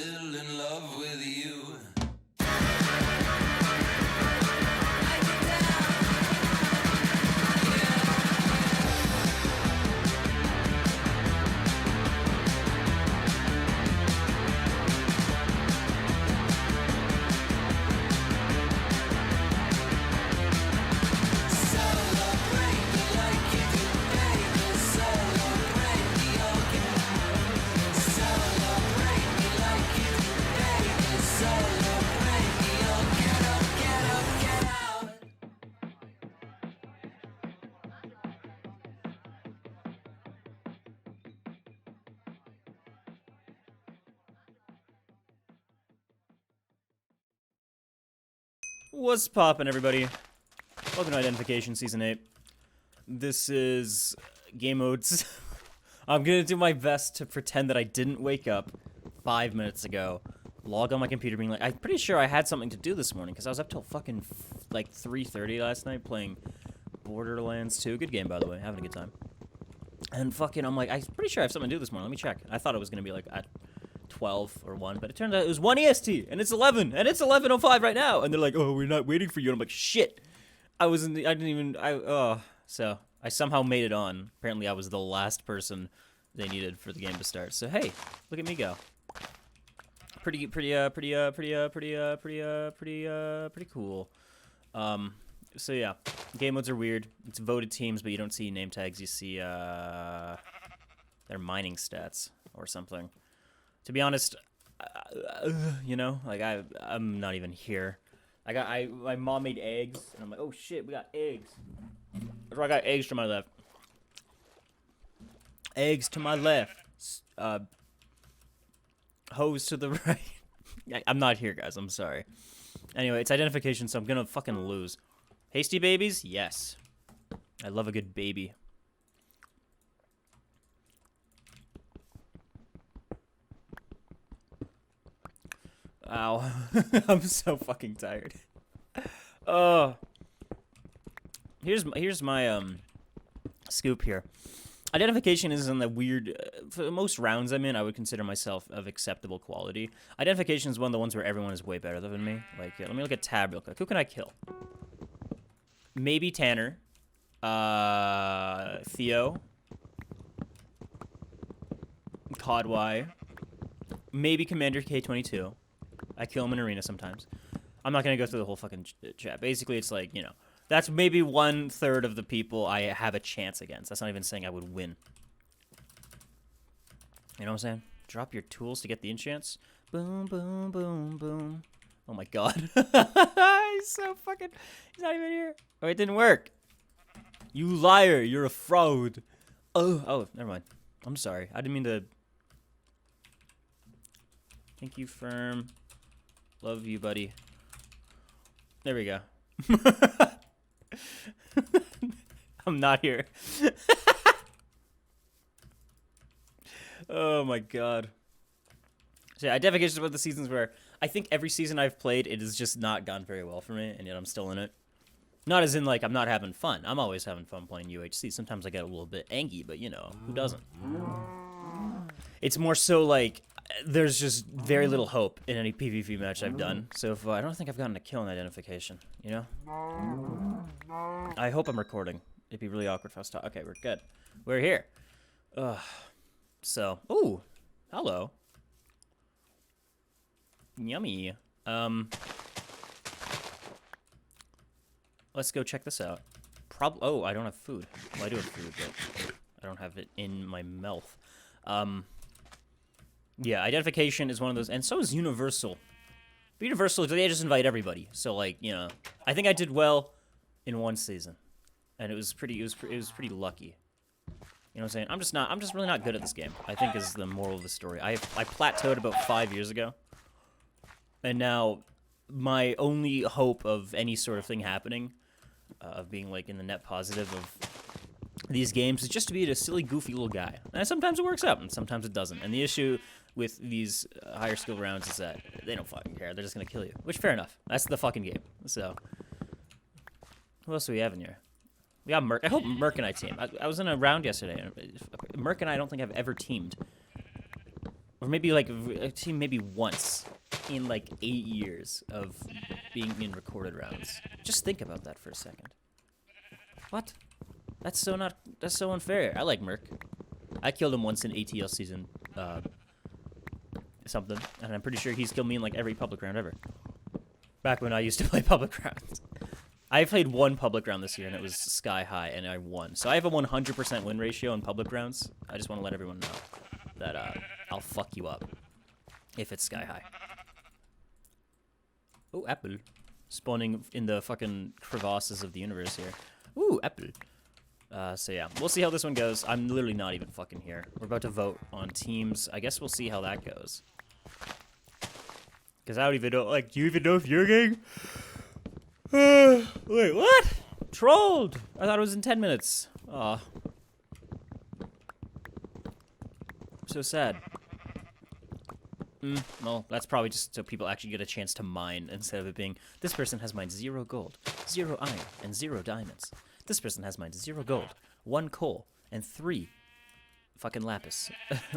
still in love with you. What's poppin', everybody? Welcome to Identification Season 8. This is game modes. I'm gonna do my best to pretend that I didn't wake up 5 minutes ago, log on my computer being like, I'm pretty sure I had something to do this morning, because I was up till fucking, like, 3:30 last night playing Borderlands 2. Good game, by the way. Having a good time. And fucking, I'm like, I'm pretty sure I have something to do this morning. Let me check. I thought it was gonna be, like, at 12 or 1, but it turns out it was 1 EST, and it's 11, and it's 11:05 right now, and they're like, oh, we're not waiting for you, and I'm like, shit, so I somehow made it on. Apparently I was the last person they needed for the game to start, so hey, look at me go. Pretty cool. So yeah, game modes are weird. It's voted teams, but you don't see name tags, you see, their mining stats, or something. To be honest, you know, like I'm not even here. My mom made eggs, and I'm like, oh shit, we got eggs. That's why I got eggs to my left. Eggs to my left. Hose to the right. I'm not here, guys. I'm sorry. Anyway, it's identification, so I'm gonna fucking lose. Hasty babies? Yes. I love a good baby. Ow. I'm so fucking tired. Here's my scoop here. Identification is in the weird, for most rounds I'm in, I would consider myself of acceptable quality. Identification is one of the ones where everyone is way better than me. Like, let me look at tab real quick. Who can I kill? Maybe Tanner. Theo. Codwy. Maybe Commander K22. I kill him in arena sometimes. I'm not gonna go through the whole fucking chat. Basically, it's like, you know, that's maybe 1/3 of the people I have a chance against. That's not even saying I would win. You know what I'm saying? Drop your tools to get the enchants. Boom, boom, boom, boom. Oh my god. He's so fucking... He's not even here. Oh, it didn't work. You liar. You're a fraud. Oh, never mind. I'm sorry. I didn't mean to... Thank you, Firm. Love you, buddy. There we go. I'm not here. Oh my god. So yeah, identification is one of the seasons where I think every season I've played, it has just not gone very well for me, and yet I'm still in it. Not as in, like, I'm not having fun. I'm always having fun playing UHC. Sometimes I get a little bit angry, but, you know, who doesn't? It's more so, like, there's just very little hope in any PvP match I've done. So if, I don't think I've gotten a kill in identification, you know? I hope I'm recording. It'd be really awkward if I was talking. Okay, we're good. We're here. So, ooh, hello. Yummy. Let's go check this out. Oh, I don't have food. Well, I do have food, but I don't have it in my mouth. Yeah, identification is one of those, and so is universal. But universal, they just invite everybody. So, like, you know, I think I did well in one season, and it was pretty lucky. You know what I'm saying? I'm just really not good at this game, I think is the moral of the story. I plateaued about 5 years ago, and now my only hope of any sort of thing happening, of being, like, in the net positive of these games, is just to be a silly, goofy little guy. And sometimes it works out, and sometimes it doesn't. And the issue with these higher skill rounds is that they don't fucking care. They're just gonna kill you. Which, fair enough. That's the fucking game. So, who else do we have in here? We got Merc. I hope Merc and I team. I was in a round yesterday. Merc and I don't think I've ever teamed. Or maybe like a team maybe once in like 8 years of being in recorded rounds. Just think about that for a second. What? That's so unfair. I like Merc. I killed him once in ATL season something, and I'm pretty sure he's killed me in like every public round ever. Back when I used to play public rounds. I played one public round this year, and it was sky high, and I won. So I have a 100% win ratio in public rounds. I just want to let everyone know that I'll fuck you up if it's sky high. Oh, apple. Spawning in the fucking crevasses of the universe here. Ooh, apple. So yeah, we'll see how this one goes. I'm literally not even fucking here. We're about to vote on teams. I guess we'll see how that goes. Because I don't even know, like, do you even know if you're getting... wait, what? Trolled! I thought it was in 10 minutes. Aw. So sad. Well, that's probably just so people actually get a chance to mine instead of it being, this person has mined 0 gold, 0 iron, and 0 diamonds. This person has mined 0 gold, 1 coal, and 3 fucking lapis.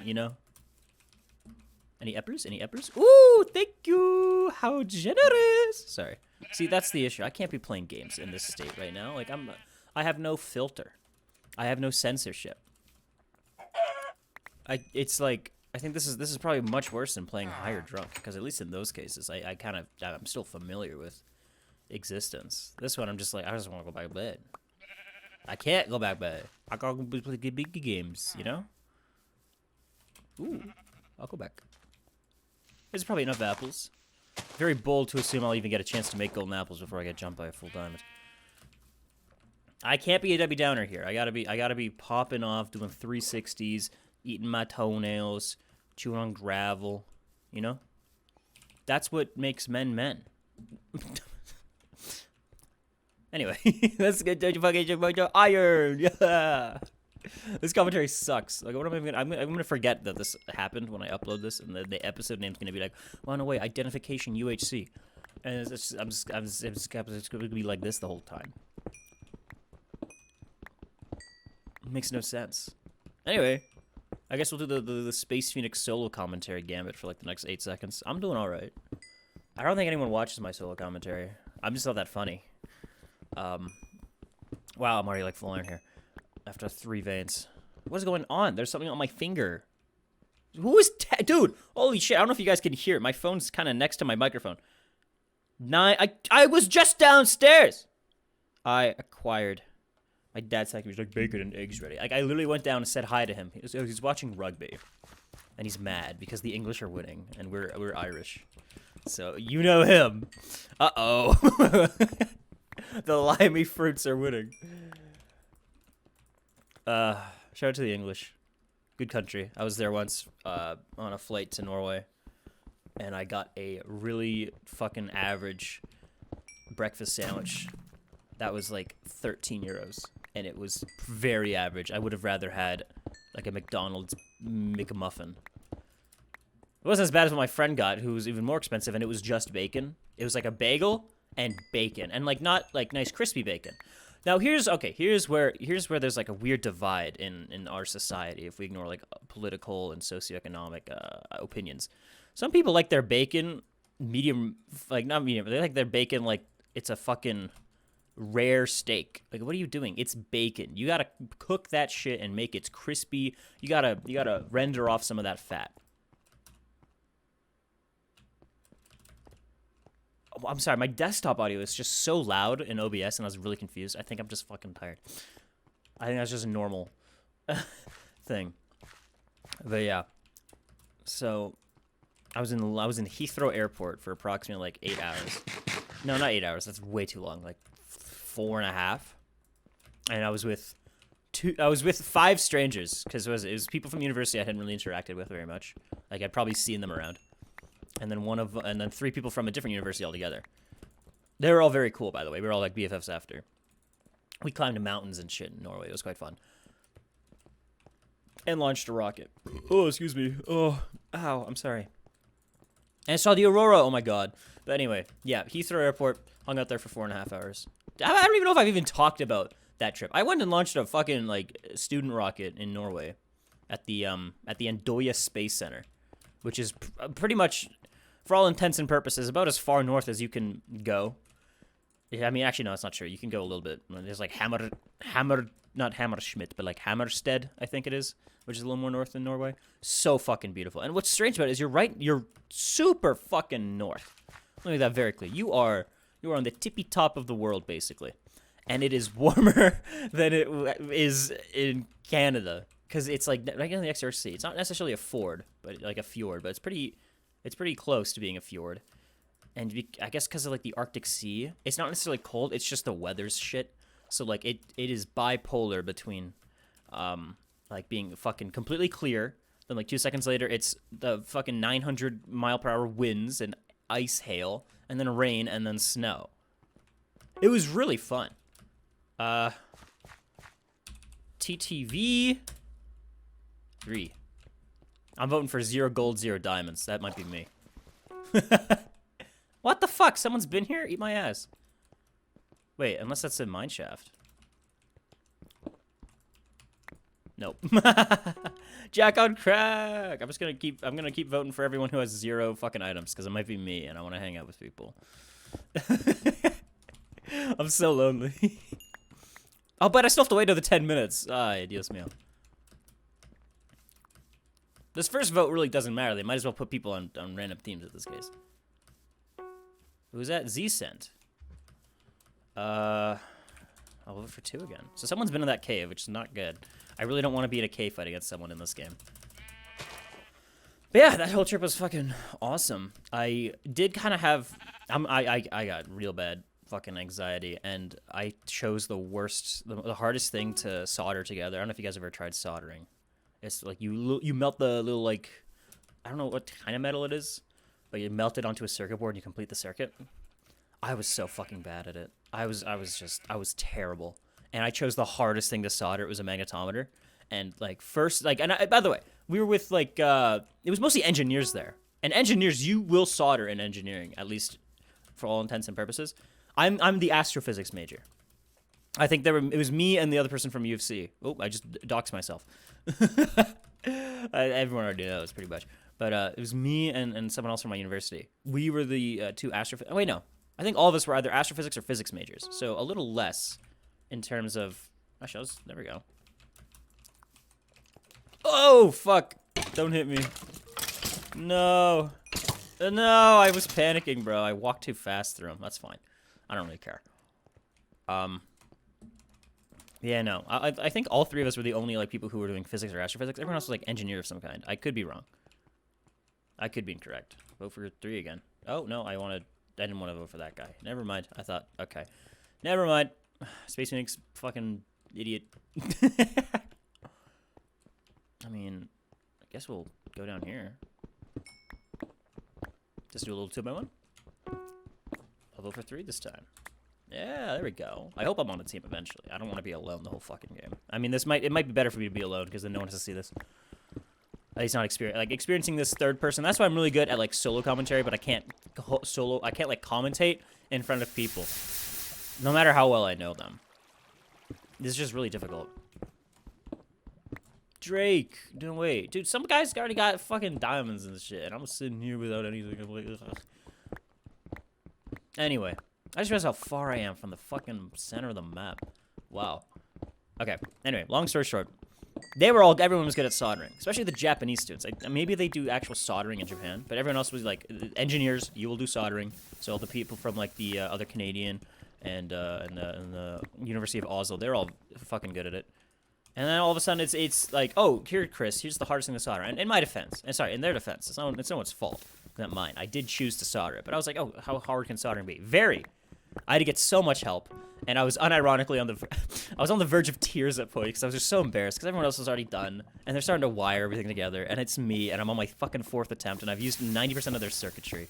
You know? Any uppers? Any uppers? Ooh, thank you! How generous! Sorry. See, that's the issue. I can't be playing games in this state right now. Like, I have no filter. I have no censorship. It's like, I think this is probably much worse than playing higher drunk, because at least in those cases, I'm still familiar with existence. This one, I'm just like, I just want to go back to bed. I can't go back to bed. I gotta go play big games, you know? Ooh, I'll go back. There's probably enough apples. Very bold to assume I'll even get a chance to make golden apples before I get jumped by a full diamond. I can't be a Debbie Downer here. I gotta be popping off, doing 360s, eating my toenails, chewing on gravel, you know? That's what makes men men. Anyway, let's get to fucking iron. Yeah. This commentary sucks. Like, what am I gonna? I'm gonna forget that this happened when I upload this, and the episode name's gonna be like, "Well, no wait, identification UHC," and I'm just gonna be like this the whole time. It makes no sense. Anyway, I guess we'll do the Space Phoenix solo commentary gambit for like the next 8 seconds. I'm doing all right. I don't think anyone watches my solo commentary. I'm just not that funny. Wow, I'm already like full iron here. After 3 veins. What's going on? There's something on my finger. Who is... Dude! Holy shit, I don't know if you guys can hear it. My phone's kind of next to my microphone. I was just downstairs! I acquired... My dad said he was like, bacon and eggs ready. Like, I literally went down and said hi to him. He's watching rugby. And he's mad because the English are winning. And we're Irish. So, you know him. Uh-oh. The limey fruits are winning. Shout out to the English. Good country. I was there once on a flight to Norway, and I got a really fucking average breakfast sandwich. That was like 13 euros, and it was very average. I would have rather had like a McDonald's McMuffin. It wasn't as bad as what my friend got, who was even more expensive, and it was just bacon. It was like a bagel and bacon, and like not like nice crispy bacon. Now here's where there's like a weird divide in our society if we ignore like political and socioeconomic opinions. Some people like their bacon medium, like not medium, but they like their bacon like it's a fucking rare steak. Like, what are you doing? It's bacon. You gotta cook that shit and make it crispy. You gotta render off some of that fat. I'm sorry, my desktop audio is just so loud in OBS, and I was really confused. I think I'm just fucking tired. I think that's just a normal thing. But yeah, so I was in Heathrow Airport for approximately like 8 hours. No, not 8 hours. That's way too long. Like 4.5. And I was with 5 strangers because it was people from university I hadn't really interacted with very much. Like I'd probably seen them around. And then 3 people from a different university altogether. They were all very cool, by the way. We were all like BFFs after. We climbed mountains and shit in Norway. It was quite fun. And launched a rocket. Oh, excuse me. Oh, ow, I'm sorry. And I saw the aurora. Oh my god. But anyway, yeah, Heathrow Airport. Hung out there for 4.5 hours. I don't even know if I've even talked about that trip. I went and launched a fucking like student rocket in Norway, at the Andoya Space Center. which is pretty much, for all intents and purposes, about as far north as you can go. Yeah, I mean, actually, no, it's not true. You can go a little bit. There's like not Hammerschmidt, but like Hammerstead, I think it is, which is a little more north than Norway. So fucking beautiful. And what's strange about it is you're super fucking north. Let me make that very clear. You are on the tippy top of the world, basically. And it is warmer than it is in Canada. Because it's like, right on the XRC. It's not necessarily a ford, but like a fjord. But it's pretty close to being a fjord. And I guess because of like the Arctic Sea, it's not necessarily cold. It's just the weather's shit. So like it is bipolar between like being fucking completely clear. Then like 2 seconds later, it's the fucking 900 mile per hour winds and ice hail, and then rain, and then snow. It was really fun. TTV 3. I'm voting for 0 gold, 0 diamonds. That might be me. What the fuck? Someone's been here? Eat my ass. Wait, unless that's a mine shaft. Nope. Jack on crack. I'm gonna keep voting for everyone who has 0 fucking items, because it might be me and I want to hang out with people. I'm so lonely. Oh, but I still have to wait another 10 minutes. Ay, Dios mío. This first vote really doesn't matter. They might as well put people on random teams in this case. Who's that? Z-Cent. I'll vote for 2 again. So someone's been in that cave, which is not good. I really don't want to be in a cave fight against someone in this game. But yeah, that whole trip was fucking awesome. I did kind of have... I got real bad fucking anxiety, and I chose the worst, the hardest thing to solder together. I don't know if you guys ever tried soldering. It's like you melt the little, like... I don't know what kind of metal it is, but you melt it onto a circuit board and you complete the circuit. I was so fucking bad at it. I was terrible. And I chose the hardest thing to solder. It was a magnetometer. And like first, like, and by the way, we were with like, it was mostly engineers there. And engineers, you will solder in engineering, at least for all intents and purposes. I'm the astrophysics major. I think it was me and the other person from UHC. Oh, I just doxed myself. Everyone already knows pretty much. But it was me and someone else from my university. We were the 2 astrophysics. Oh, wait, no. I think all of us were either astrophysics or physics majors. So a little less in terms of... Actually, there we go. Oh, fuck. Don't hit me. No. No, I was panicking, bro. I walked too fast through them. That's fine. I don't really care. Yeah, no. I think all 3 of us were the only like people who were doing physics or astrophysics. Everyone else was like engineer of some kind. I could be wrong. I could be incorrect. Vote for 3 again. Oh, no, I didn't want to vote for that guy. Never mind. I thought, okay. Never mind. Space Phoenix, fucking idiot. I mean, I guess we'll go down here. Just do a little 2x1. I'll vote for 3 this time. Yeah, there we go. I hope I'm on a team eventually. I don't want to be alone the whole fucking game. I mean, it might be better for me to be alone, because then no one has to see this. At least not experiencing this third person. That's why I'm really good at like solo commentary, but I can't like commentate in front of people, no matter how well I know them. This is just really difficult. Drake, no wait, dude. Some guys already got fucking diamonds and shit, and I'm sitting here without anything. I'm like, ugh. Anyway, I just realized how far I am from the fucking center of the map. Wow. Okay. Anyway, long story short. Everyone was good at soldering, especially the Japanese students. Like, maybe they do actual soldering in Japan, but everyone else was like, engineers, you will do soldering. So all the people from like the other Canadian and the University of Oslo, they're all fucking good at it. And then all of a sudden it's like, oh, here, Chris, here's the hardest thing to solder. And in my defense, and sorry, in their defense, it's no one's fault, not mine. I did choose to solder it, but I was like, oh, how hard can soldering be? Very. I had to get so much help, and I was unironically on the verge of tears at point because I was just so embarrassed because everyone else was already done, and they're starting to wire everything together, and it's me, and I'm on my fucking 4th attempt, and I've used 90% of their circuitry.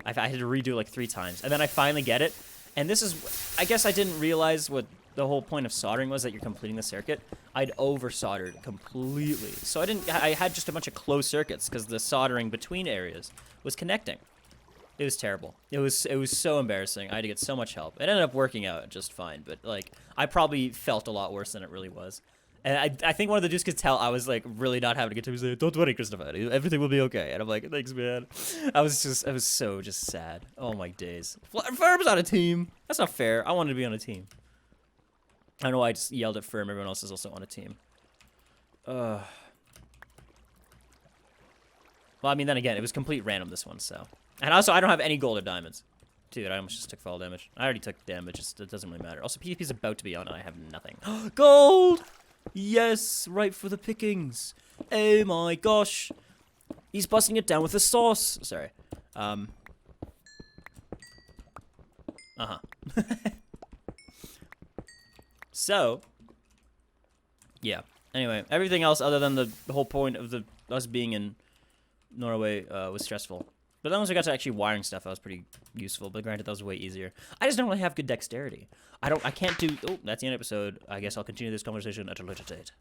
I had to redo it like 3 times, and then I finally get it, and this is, I guess I didn't realize what the whole point of soldering was, that you're completing the circuit. I'd over-soldered completely, so I had just a bunch of closed circuits because the soldering between areas was connecting. It was terrible. It was so embarrassing. I had to get so much help. It ended up working out just fine, but like I probably felt a lot worse than it really was. And I think one of the dudes could tell I was like really not having a good time. He's like, "Don't worry, Christopher. Everything will be okay." And I'm like, "Thanks, man." I was so just sad. Oh my days. Firm's on a team. That's not fair. I wanted to be on a team. I don't know why I just yelled at Firm. Everyone else is also on a team. Well, I mean, then again, it was complete random this one, so. And also, I don't have any gold or diamonds. Dude, I almost just took fall damage. I already took damage. It doesn't really matter. Also, PvP's about to be on, and I have nothing. Gold! Yes, right for the pickings. Oh my gosh. He's busting it down with the sauce. Sorry. Uh-huh. So, yeah. Anyway, everything else other than the whole point of us being in Norway was stressful. But then once we got to actually wiring stuff, that was pretty useful. But granted, that was way easier. I just don't really have good dexterity. I can't do... Oh, that's the end of the episode. I guess I'll continue this conversation at a later date.